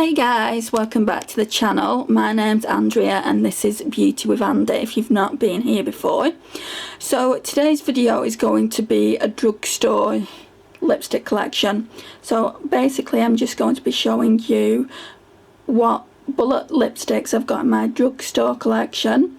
Hey guys, welcome back to the channel. My name's Andrea and this is Beauty with Andy if you've not been here before. So today's video is going to be a drugstore lipstick collection. So basically I'm just going to be showing you what bullet lipsticks I've got in my drugstore collection.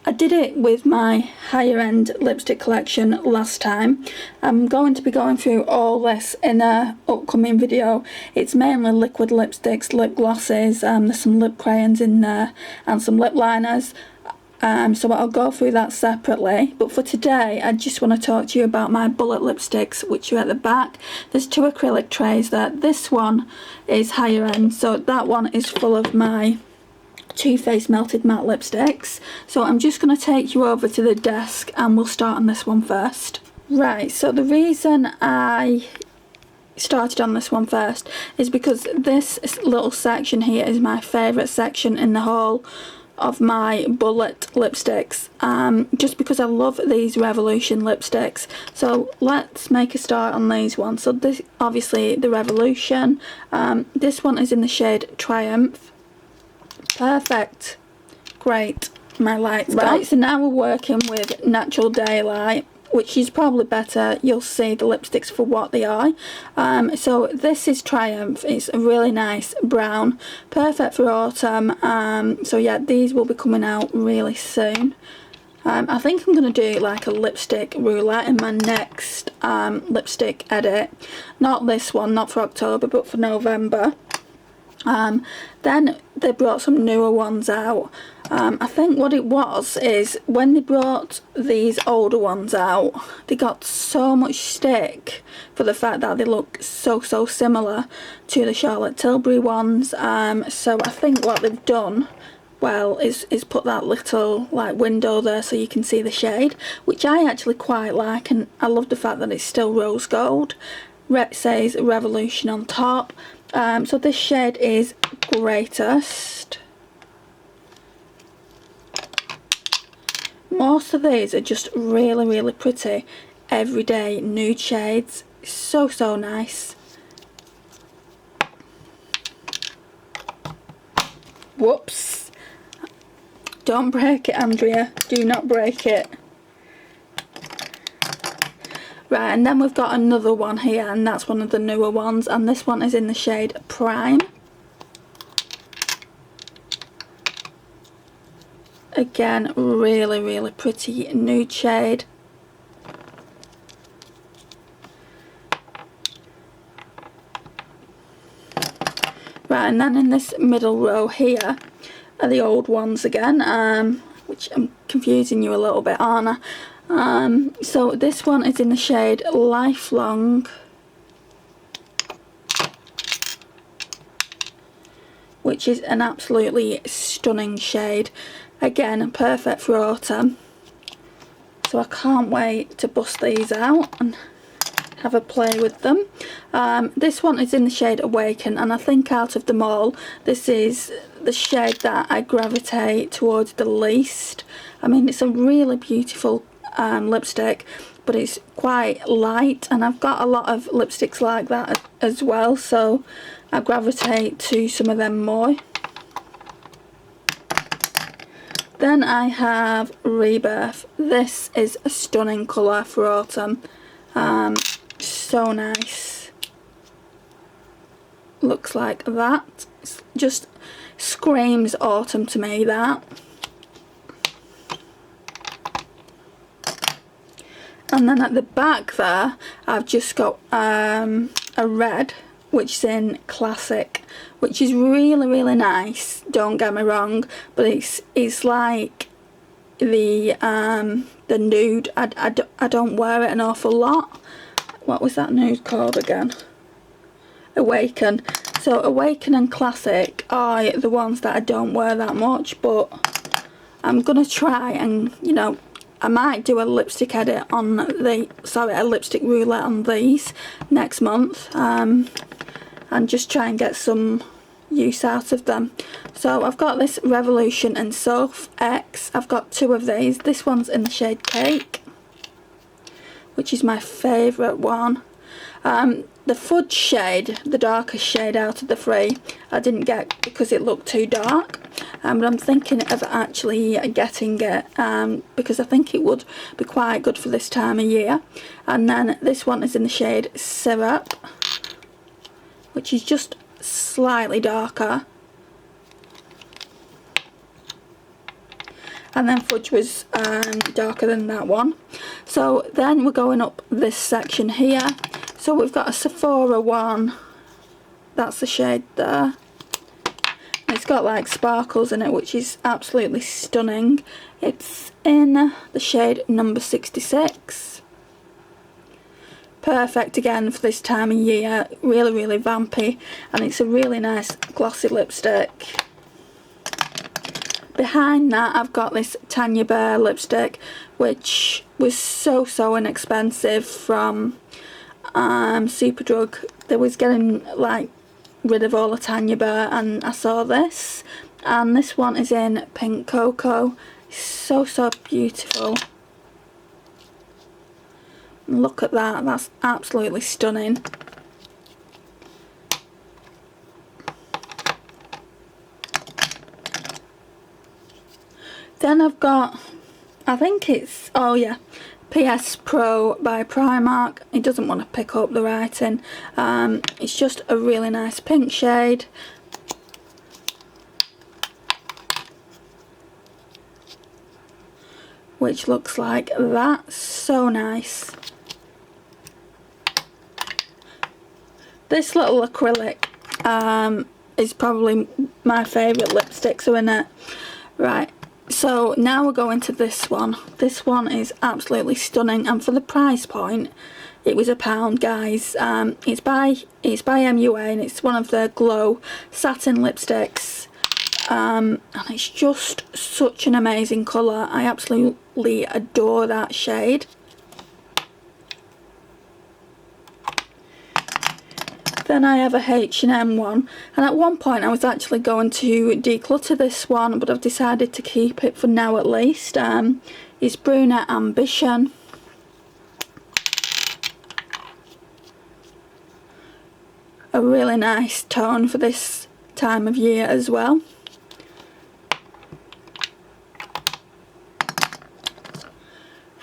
I did it with my higher end lipstick collection last time. I'm going to be going through all this in a upcoming video. It's mainly liquid lipsticks, lip glosses, there's some lip crayons in there and some lip liners. So I'll go through that separately, but for today I just want to talk to you about my bullet lipsticks, which are at the back. There's two acrylic trays there. This one is higher end, so that one is full of my Too Faced Melted Matte lipsticks. So I'm just going to take you over to the desk and we'll start on this one first. Right, so the reason I started on this one first is because this little section here is my favourite section in the whole of my bullet lipsticks, just because I love these Revolution lipsticks. So let's make a start on these ones. So this, obviously the Revolution, this one is in the shade Triumph. Perfect, great, my light's gone. Right, so now we're working with Natural Daylight, which is probably better. You'll see the lipsticks for what they are. So this is Triumph. It's a really nice brown, perfect for autumn. So yeah, these will be coming out really soon. I think I'm going to do like a lipstick roulette in my next lipstick edit. Not this one, not for October, but for November. Then they brought some newer ones out. I think what it was is when they brought these older ones out, they got so much stick for the fact that they look so similar to the Charlotte Tilbury ones. So I think what they've done well is put that little like window there so you can see the shade, which I actually quite like, and I love the fact that it's still rose gold. It says Revolution on top. So this shade is Greatest. Most of these are just really pretty everyday nude shades. So nice. Whoops, don't break it, Andrea, do not break it. Right, and then we've got another one here, and that's one of the newer ones, and this one is in the shade Prime. Again, really pretty nude shade. Right, and then in this middle row here are the old ones again, which I'm confusing you a little bit, aren't I? So this one is in the shade Lifelong, which is an absolutely stunning shade. Again, perfect for autumn. So I can't wait to bust these out and have a play with them. This one is in the shade Awaken, and I think out of them all, this is the shade that I gravitate towards the least. I mean, it's a really beautiful lipstick, but it's quite light, and I've got a lot of lipsticks like that as well, so I gravitate to some of them more. Then I have Rebirth. This is a stunning colour for autumn. So nice. Looks like that. It just screams autumn to me, that. And then at the back there, I've just got a red, which is in Classic, which is really nice, don't get me wrong, but it's like the nude. I don't wear it an awful lot. What was that nude called again? Awaken. So Awaken and Classic are the ones that I don't wear that much, but I'm gonna try and, you know, I might do a lipstick edit on the, a lipstick roulette on these next month, and just try and get some use out of them. So I've got this Revolution and Soph X. I've got two of these. This one's in the shade Cake, which is my favourite one. the fudge shade, the darkest shade out of the three, I didn't get because it looked too dark. But I'm thinking of actually getting it because I think it would be quite good for this time of year. And then this one is in the shade Syrup, which is just slightly darker. And then Fudge was darker than that one. So then we're going up this section here. So we've got a Sephora one. That's the shade there. It's got like sparkles in it, which is absolutely stunning. It's in the shade number 66. Perfect again for this time of year. Really, really vampy. And it's a really nice glossy lipstick. Behind that I've got this Tanya Bear lipstick, which was so inexpensive from Superdrug. They was getting like rid of all the Tanya Bear, and I saw this, and this one is in Pink Cocoa. So beautiful. Look at that, that's absolutely stunning. Then I've got, I think it's, oh yeah, PS Pro by Primark. It doesn't want to pick up the writing. It's just a really nice pink shade. Which looks like that. So nice. This little acrylic is probably my favourite lipsticks are in it. Right. So now we're going to this one. This one is absolutely stunning, and for the price point, it was £1, guys. It's by MUA, and it's one of their glow satin lipsticks. And it's just such an amazing colour. I absolutely adore that shade. Then I have a H&M one, and at one point I was actually going to declutter this one, but I've decided to keep it for now at least. It's Brunette Ambition. A really nice tone for this time of year as well.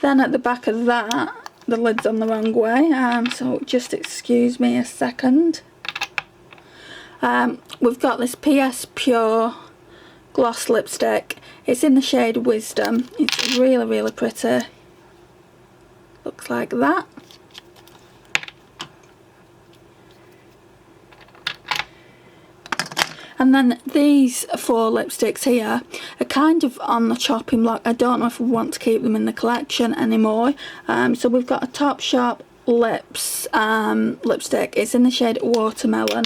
Then at the back of that, the lid's on the wrong way, so just excuse me a second. We've got this PS Pure gloss lipstick. It's in the shade Wisdom. It's really pretty. Looks like that. And then these four lipsticks here are kind of on the chopping block. I don't know if we want to keep them in the collection anymore. So we've got a Topshop Lips lipstick. It's in the shade Watermelon.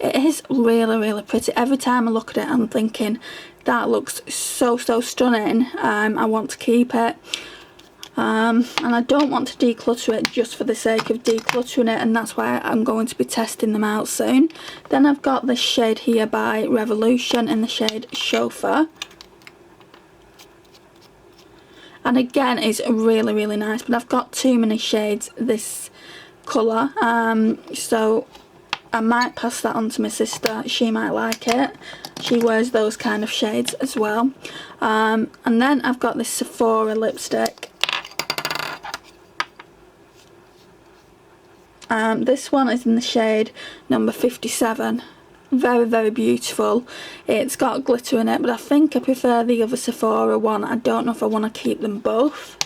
It is really pretty. Every time I look at it, I'm thinking, that looks so stunning. I want to keep it. And I don't want to declutter it just for the sake of decluttering it, and that's why I'm going to be testing them out soon. Then I've got this shade here by Revolution in the shade Chauffeur. And again, it's really nice, but I've got too many shades this colour, so I might pass that on to my sister. She might like it. She wears those kind of shades as well. And then I've got this Sephora lipstick. This one is in the shade number 57. Very beautiful. It's got glitter in it, but I think I prefer the other Sephora one. I don't know if I want to keep them both.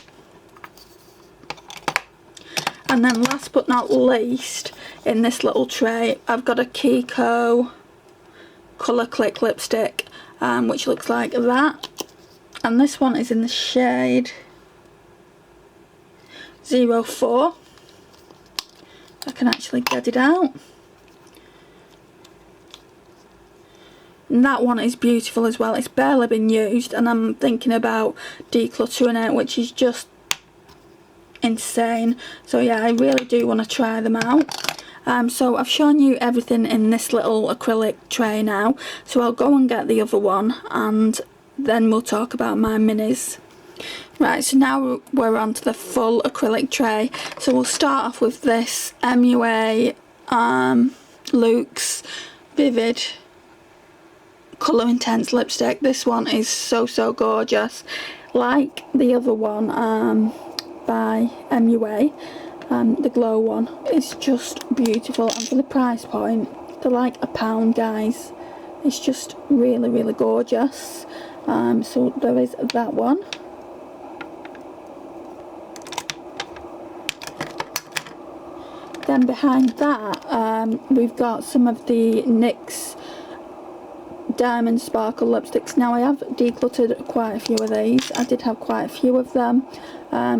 And then last but not least, in this little tray, I've got a Kiko Colour Click lipstick, which looks like that. And this one is in the shade 04. I can actually get it out. And that one is beautiful as well. It's barely been used, and I'm thinking about decluttering it, which is just insane. So yeah, I really do want to try them out. So I've shown you everything in this little acrylic tray now, so I'll go and get the other one, and then we'll talk about my minis. Right, so now we're on to the full acrylic tray. So we'll start off with this MUA Luxe Vivid Colour Intense lipstick. This one is so gorgeous. Like the other one by MUA, the glow one, it's just beautiful, and for the price point, they're like £1, guys. It's just really gorgeous. So there is that one. Then behind that, we've got some of the NYX Diamond Sparkle lipsticks. Now I have decluttered quite a few of these. I did have quite a few of them.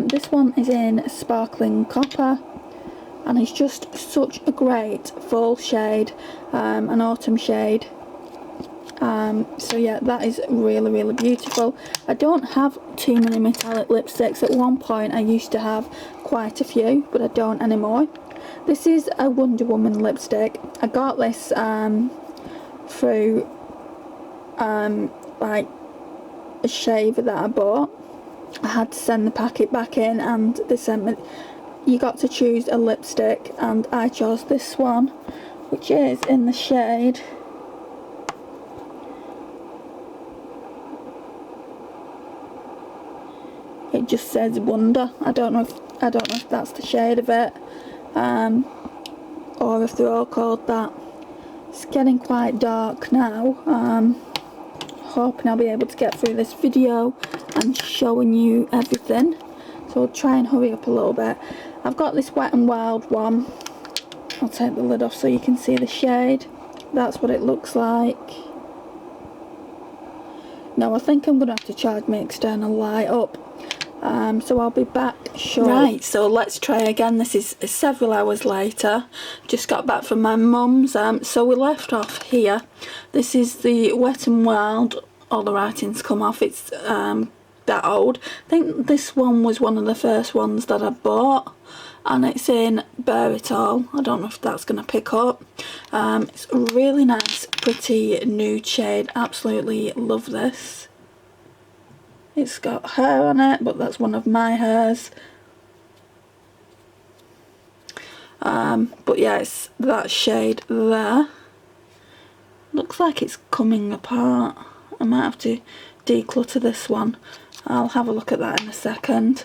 This one is in Sparkling Copper, and it's just such a great fall shade, an autumn shade. So yeah, that is really beautiful. I don't have too many metallic lipsticks. At one point I used to have quite a few, but I don't anymore. This is a Wonder Woman lipstick. I got this through like a shaver that I bought. I had to send the packet back in, and they sent me, you got to choose a lipstick, and I chose this one, which is in the shade it just says Wonder. I don't know if that's the shade of it, or if they're all called that. It's getting quite dark now. Hoping I'll be able to get through this video and showing you everything, so I'll try and hurry up a little bit. I've got this Wet n Wild one. I'll take the lid off so you can see the shade. That's what it looks like. Now I think I'm going to have to charge my external light up. So I'll be back shortly. Right, so let's try again. This is several hours later. Just got back from my mum's. So we left off here. This is the Wet n Wild. All the writing's come off. It's that old. I think this one was one of the first ones that I bought, and it's in Bear It All. I don't know if that's going to pick up. It's a really nice, pretty nude shade. Absolutely love this. It's got hair on it, but that's one of my hairs. But yeah, it's that shade there. Looks like it's coming apart. I might have to declutter this one. I'll have a look at that in a second.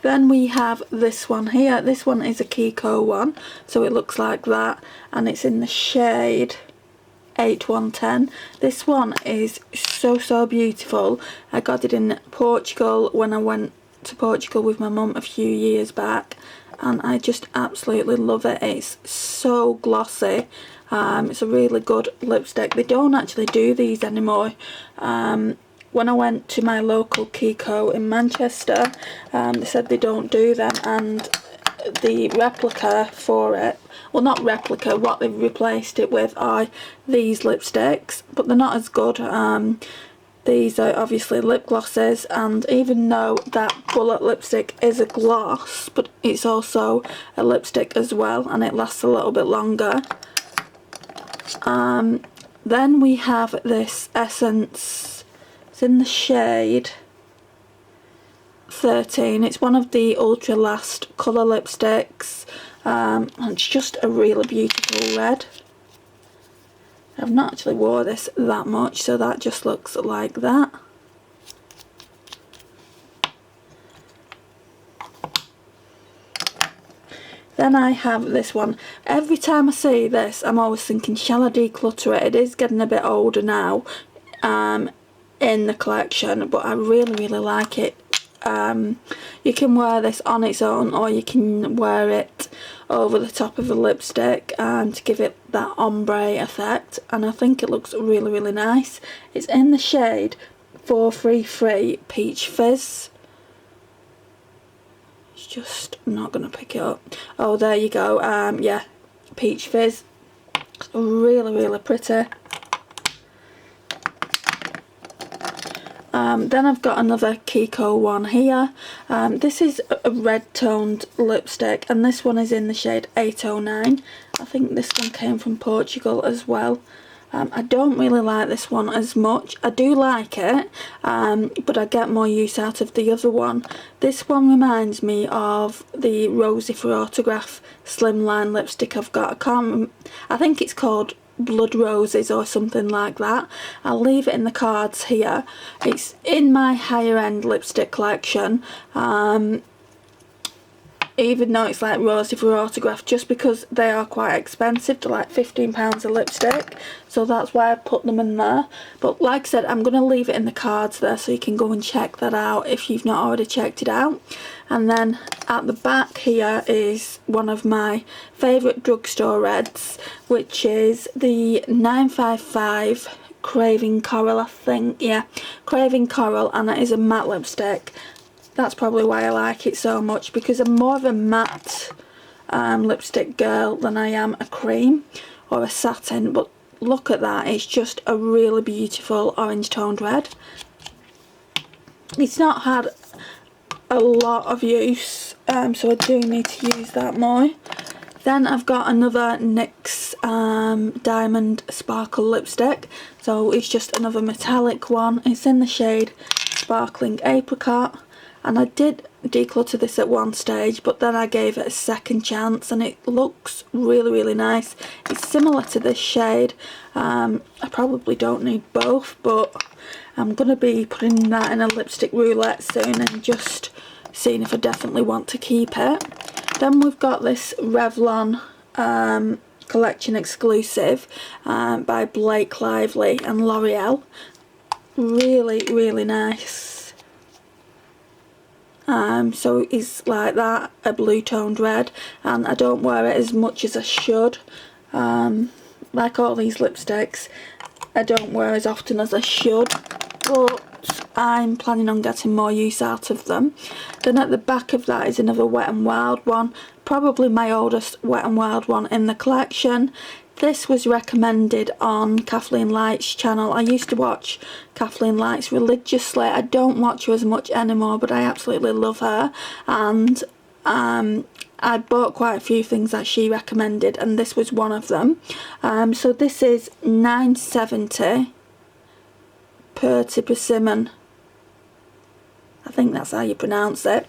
Then we have this one here. This one is a Kiko one, so it looks like that, and it's in the shade 8110. This one is so beautiful. I got it in Portugal when I went to Portugal with my mum a few years back, and I just absolutely love it. It's so glossy. It's a really good lipstick. They don't actually do these anymore. When I went to my local Kiko in Manchester, they said they don't do them, and the replica for it, well, not replica, what they've replaced it with are these lipsticks, but they're not as good. These are obviously lip glosses, and even though that bullet lipstick is a gloss, but it's also a lipstick as well, and it lasts a little bit longer. Then we have this Essence. It's in the shade 13. It's one of the Ultra Last colour lipsticks, and it's just a really beautiful red. I've not actually wore this that much, so that just looks like that. Then I have this one. Every time I see this, I'm always thinking, shall I declutter it? It is getting a bit older now in the collection, but I really like it. You can wear this on its own, or you can wear it over the top of the lipstick to give it that ombre effect, and I think it looks really nice. It's in the shade 433 Peach Fizz. It's just not going to pick it up. Oh, there you go. Yeah, Peach Fizz. It's really pretty. Then I've got another Kiko one here. This is a red toned lipstick, and this one is in the shade 809. I think this one came from Portugal as well. I don't really like this one as much. I do like it, but I get more use out of the other one. This one reminds me of the Rosie for Autograph slimline lipstick I've got. I think it's called Blood Roses or something like that. I'll leave it in the cards here. It's in my higher end lipstick collection. Even though it's like Rosie for Autograph, just because they are quite expensive. They're like £15 a lipstick, so that's why I put them in there. But like I said, I'm going to leave it in the cards there so you can go and check that out if you've not already checked it out. And then at the back here is one of my favourite drugstore reds, which is the 955 Craving Coral, I think. Yeah, Craving Coral, and it is a matte lipstick. That's probably why I like it so much, because I'm more of a matte lipstick girl than I am a cream or a satin. But look at that, it's just a really beautiful orange toned red. It's not had a lot of use, so I do need to use that more. Then I've got another NYX Diamond Sparkle lipstick, so it's just another metallic one. It's in the shade Sparkling Apricot. And I did declutter this at one stage, but then I gave it a second chance and it looks really, really nice. It's similar to this shade. I probably don't need both, but I'm going to be putting that in a lipstick roulette soon and just seeing if I definitely want to keep it. Then we've got this Revlon collection exclusive by Blake Lively and L'Oreal. Really, really nice. So it's like that, a blue toned red, and I don't wear it as much as I should. Like all these lipsticks, I don't wear as often as I should, but I'm planning on getting more use out of them. Then at the back of that is another Wet n Wild one, probably my oldest Wet n Wild one in the collection. This was recommended on Kathleen Light's channel. I used to watch Kathleen Lights religiously. I don't watch her as much anymore, but I absolutely love her. And I bought quite a few things that she recommended, and this was one of them. So this is 970 Purty Persimmon. I think that's how you pronounce it.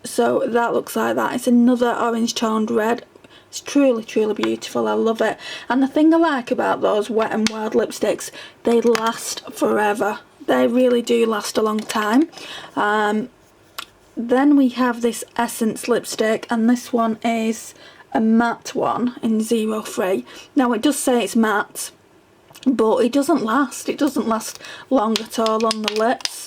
So that looks like that. It's another orange toned red. It's truly, truly beautiful. I love it. And the thing I like about those Wet n Wild lipsticks, they last forever. They really do last a long time. Then we have this Essence lipstick, and this one is a matte one in 03. Now it does say it's matte, but it doesn't last. It doesn't last long at all on the lips.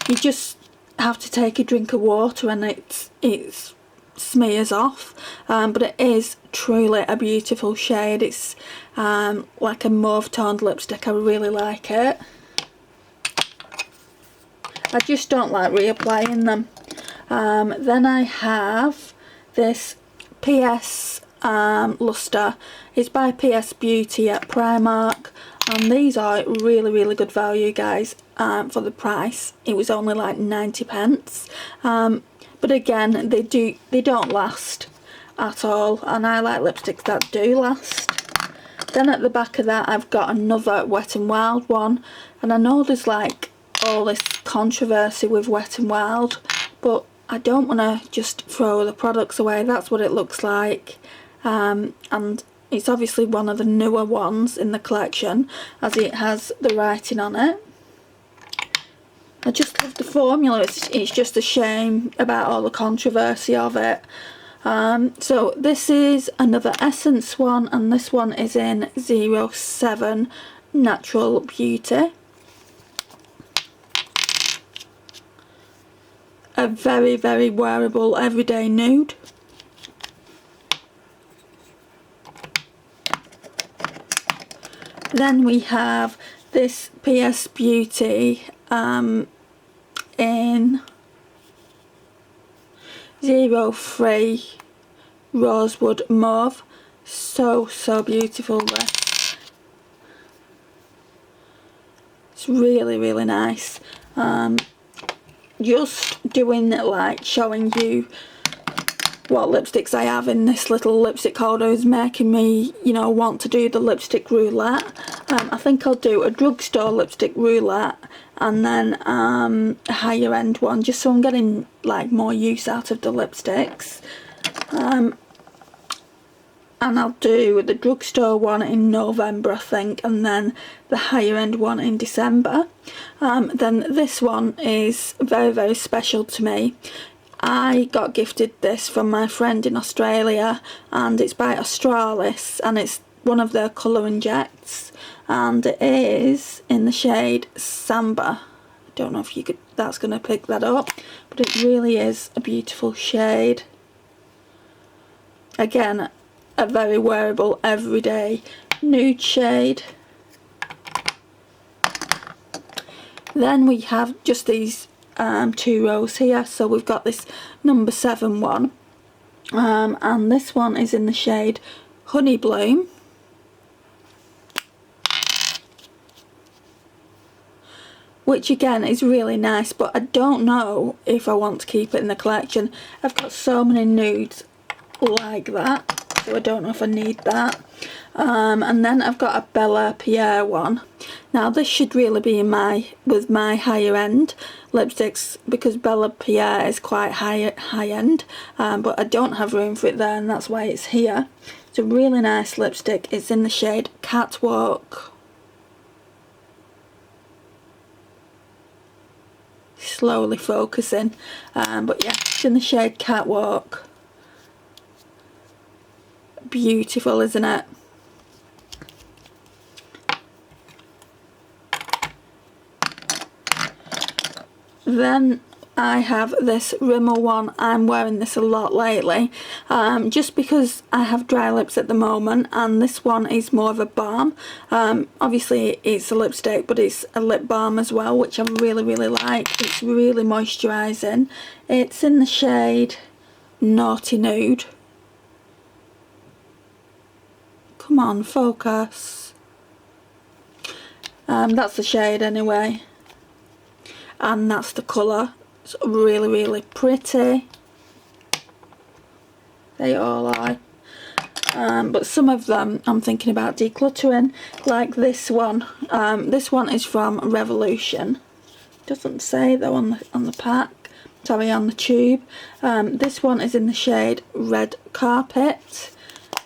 You just have to take a drink of water and it's smears off, but it is truly a beautiful shade. It's like a mauve toned lipstick. I really like it. I just don't like reapplying them. Then I have this PS Luster. It's by PS Beauty at Primark, and these are really, really good value, guys, for the price. It was only like 90p. But again, they don't last at all, and I like lipsticks that do last. Then at the back of that I've got another Wet n Wild one, and I know there's like all this controversy with Wet n Wild, but I don't want to just throw the products away. That's what it looks like, and it's obviously one of the newer ones in the collection as it has the writing on it. I just love the formula. It's just a shame about all the controversy of it. So this is another Essence one, and this one is in 07 Natural Beauty. A very, very wearable everyday nude. Then we have this PS Beauty in 03 Rosewood Mauve. So beautiful this. It's really, really nice. Just doing it, like showing you what lipsticks I have in this little lipstick holder is making me, you know, want to do the lipstick roulette. I think I'll do a Drugstore lipstick roulette and then a higher end one, just so I'm getting like more use out of the lipsticks. And I'll do the Drugstore one in November, I think, and then the higher end one in December. Then this one is very, very special to me. I got gifted this from my friend in Australia, and it's by Australis, and it's one of their colour injects, and it is in the shade Samba. I don't know if you could, that's going to pick that up, but it really is a beautiful shade. Again, a very wearable everyday nude shade. Then we have just these two rows here. So we've got this number 7 one, and this one is in the shade Honey Bloom, which again is really nice, but I don't know if I want to keep it in the collection. I've got so many nudes like that, so I don't know if I need that. And then I've got a Bella Pierre one. Now this should really be in with my higher end lipsticks, because Bella Pierre is quite high end, but I don't have room for it there, and that's why it's here. It's a really nice lipstick. It's in the shade Catwalk. Slowly focusing, but yeah, it's in the shade Catwalk. Beautiful, isn't it? Then I have this Rimmel one. I'm wearing this a lot lately, just because I have dry lips at the moment, and this one is more of a balm. Obviously it's a lipstick, but it's a lip balm as well, which I really, really like. It's really moisturising. It's in the shade Naughty Nude. Come on, focus. That's the shade anyway, and that's the colour. It's really, really pretty. They all are. But some of them I'm thinking about decluttering, like this one. This one is from Revolution. Doesn't say though on the pack. Sorry, on the tube. This one is in the shade Red Carpet.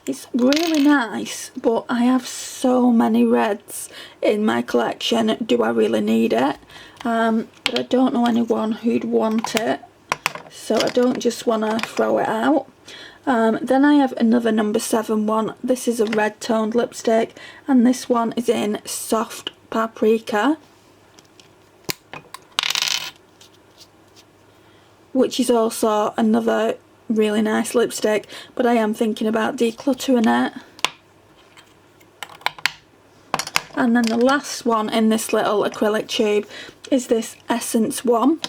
It's really nice, but I have so many reds in my collection. Do I really need it? But I don't know anyone who'd want it, so I don't just want to throw it out. Then I have another number 7 one. This is a red toned lipstick, and this one is in Soft Paprika, which is also another really nice lipstick, but I am thinking about decluttering it. And then the last one in this little acrylic tube is this Essence one,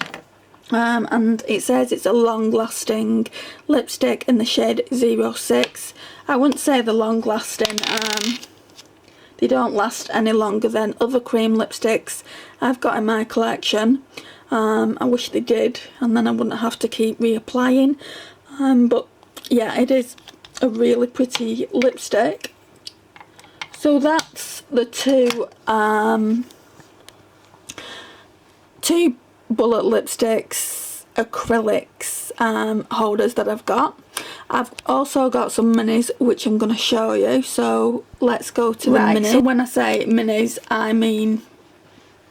and it says it's a long lasting lipstick in the shade 06. I wouldn't say they're long lasting. They don't last any longer than other cream lipsticks I've got in my collection. I wish they did, and then I wouldn't have to keep reapplying. But yeah, it is a really pretty lipstick. So that's the two bullet lipsticks acrylics holders that I've got. I've also got some minis which I'm going to show you, so let's go to the minis. So when I say minis, I mean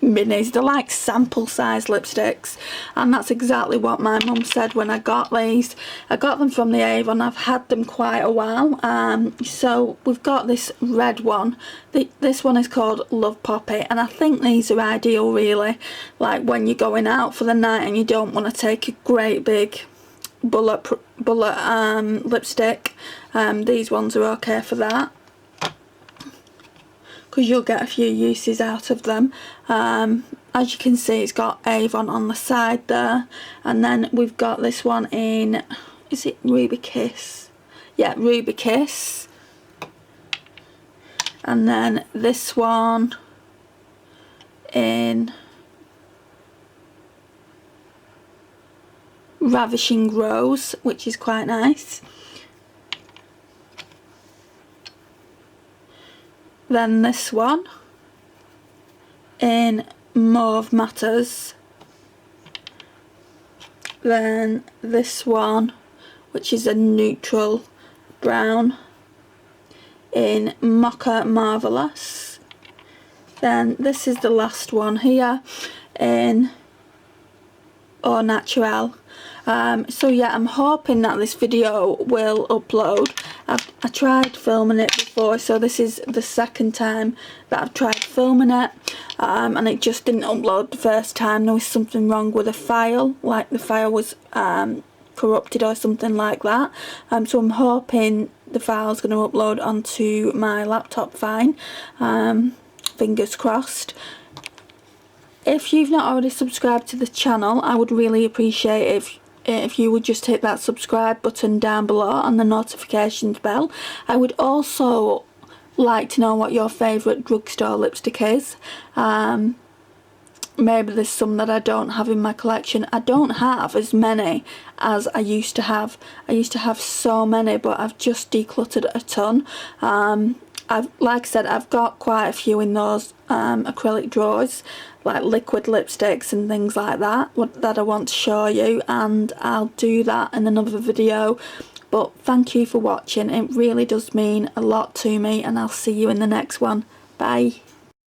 minis. They're like sample size lipsticks, and that's exactly what my mum said when I got these. I got them from the Avon. I've had them quite a while. So we've got this red one. This one is called Love Poppy, and I think these are ideal really, like when you're going out for the night and you don't want to take a great big bullet lipstick. These ones are okay for that, because you'll get a few uses out of them. As you can see, it's got Avon on the side there, and then we've got this one in, is it Ruby Kiss? Yeah, Ruby Kiss. And then this one in Ravishing Rose, which is quite nice. Then this one in Mauve Matters. Then this one, which is a neutral brown, in Mocha Marvellous. Then this is the last one here in Au Naturel. So yeah, I'm hoping that this video will upload. I tried filming it before, so this is the second time that I've tried filming it, and it just didn't upload the first time. There was something wrong with the file, like the file was corrupted or something like that. So I'm hoping the file's going to upload onto my laptop fine. Fingers crossed. If you've not already subscribed to the channel, I would really appreciate if you would just hit that subscribe button down below and the notifications bell. I would also like to know what your favourite drugstore lipstick is. Maybe there's some that I don't have in my collection. I don't have as many as I used to have. I used to have so many, but I've just decluttered a ton. Like I said, I've got quite a few in those acrylic drawers, like liquid lipsticks and things like that I want to show you, and I'll do that in another video. But thank you for watching. It really does mean a lot to me, and I'll see you in the next one. Bye.